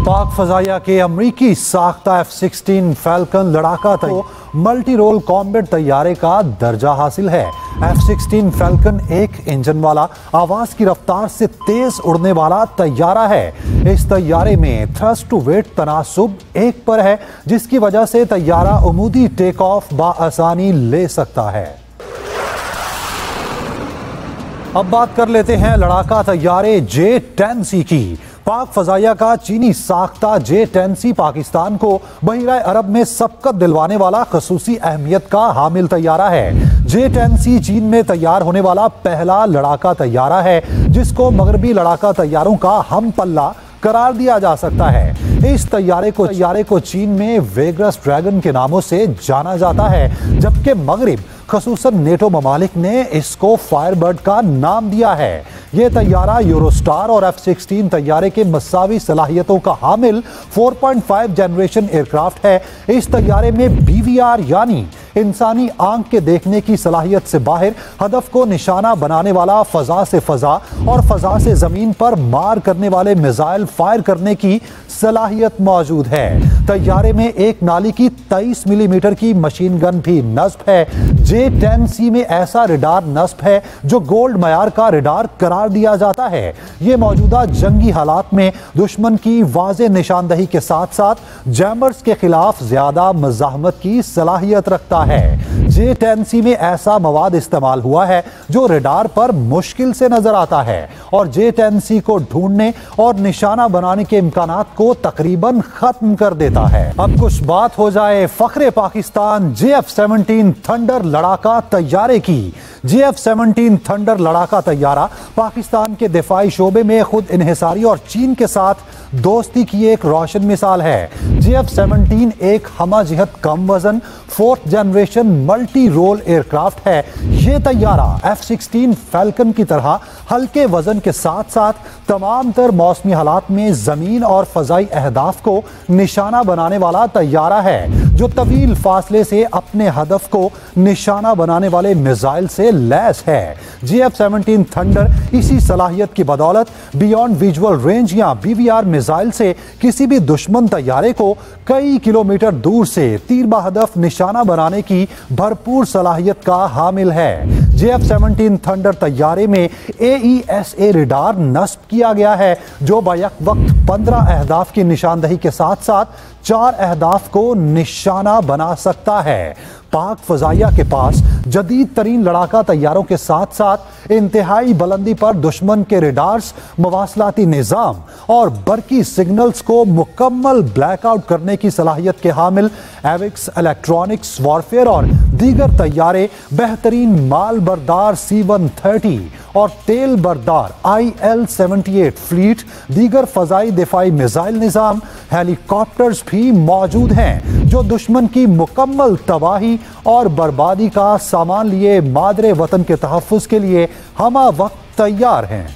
पाक फजाइया के अमरीकी साख्ता F-16 फैल्कन लड़ाका को मल्टी रोल कॉम्बैट तैयारे का दर्जा हासिल है। F-16 फैल्कन एक इंजन वाला आवाज की रफ्तार से तेज उड़ने वाला तैयारा है। इस तैयारे में थ्रस्ट टू वेट तनासुब 1 पर है, जिसकी वजह से तैयारा उमूदी टेक ऑफ बाआसानी ले सकता है। अब बात कर लेते हैं लड़ाका तैयारे J-10C की। पाक फजाइया का चीनी साख्ता J-10C पाकिस्तान को बहिरा अरब में सबकत दिलवाने वाला खसूसी अहमियत का हामिल तैयारा है। J-10C चीन में तैयार होने वाला पहला लड़ाका तैयारा है, जिसको मगरबी लड़ाका तैयारों का हम पल्ला करार दिया जा सकता है। इस तैयारे को चीन में वेग्रस ड्रैगन के नामों से जाना जाता है, जबकि मगरिब खसूसन नेटो ममालिक ने इसको फायरबर्ड का नाम दिया है। यह तैयारा यूरोस्टार और F-16 तैयारे के मसावी सलाहियतों का हामिल 4.5 जनरेशन एयरक्राफ्ट है। इस तैयारे में BVR यानी इंसानी आंख के देखने की सलाहियत से बाहर हदफ को निशाना बनाने वाला फजा से फजा और फजा से जमीन पर मार करने वाले मिसाइल फायर करने की सलाहियत मौजूद है। तैयारे में एक नाली की 23 मिलीमीटर की मशीन गन भी नस्ब है। J-10C में ऐसा रिडार नस्ब है जो गोल्ड मयार का रिडार करार दिया जाता है। ये मौजूदा जंगी हालात में दुश्मन की वाज़े निशानदही के साथ साथ जैमर्स के खिलाफ ज्यादा मज़ाहमत की सलाहियत रखता है। J-10C में ऐसा मवाद इस्तेमाल हुआ है जो रिडार पर मुश्किल से नजर आता है और J-10C को ढूंढने और निशाना बनाने के इम्कानात को तकरीबन खत्म कर देता है। अब कुछ बात हो जाए फख्रे पाकिस्तान JF-17 थंडर लड़ाका तैयारे की। JF-17 थंडर लड़ाका तैयारा पाकिस्तान के दिफाई शोबे में खुद इन्हिसारी और चीन के साथ दोस्ती की एक रोशन मिसाल है। JF-17 एक हमा जिहत कम वजन 4th generation multi role aircraft है। यह तैयारा F-16 फैल्कन की तरह हल्के वजन के साथ साथ तमाम तर मौसमी हालात में जमीन और फजाई अहदाफ को निशाना बनाने वाला तैयारा है, जो तवील फासले से अपने हदफ को निशाना बनाने वाले मिसाइल से लैस है। JF-17 थंडर इसी सलाहियत की बदौलत बियॉन्ड विजुअल रेंज या BVR मिसाइल से किसी भी दुश्मन तैयारे को कई किलोमीटर दूर से तीर बहदफ निशाना बनाने की भरपूर सलाहियत का हामिल है। JF-17 थंडर तैयारे में AESA रिडार नस्ब किया गया है, जो बैक वक्त 15 अहदाफ की निशानदही के साथ साथ 4 अहदाफ को निशाना बना सकता है। पाक फजाइया के पास जदीद तरीन लड़ाका तैयारों के साथ साथ इंतहाई बुलंदी पर दुश्मन के रेडार्स, मवासलाती निज़ाम और बरकी सिग्नल्स को मुकम्मल ब्लैकआउट करने की सलाहियत के हामिल एविक्स इलेक्ट्रॉनिक्स वॉरफेयर और दीगर तैयारे बेहतरीन माल बरदार C-130 और तेल बरदार IL-78 फ्लीट, दीगर फजाई दिफाई मिसाइल निज़ाम, हेलीकॉप्टर्स भी मौजूद हैं, जो दुश्मन की मुकम्मल तबाही और बर्बादी का सामान लिए मादरे वतन के तहफ़्फ़ुज़ के लिए हमा वक्त तैयार हैं।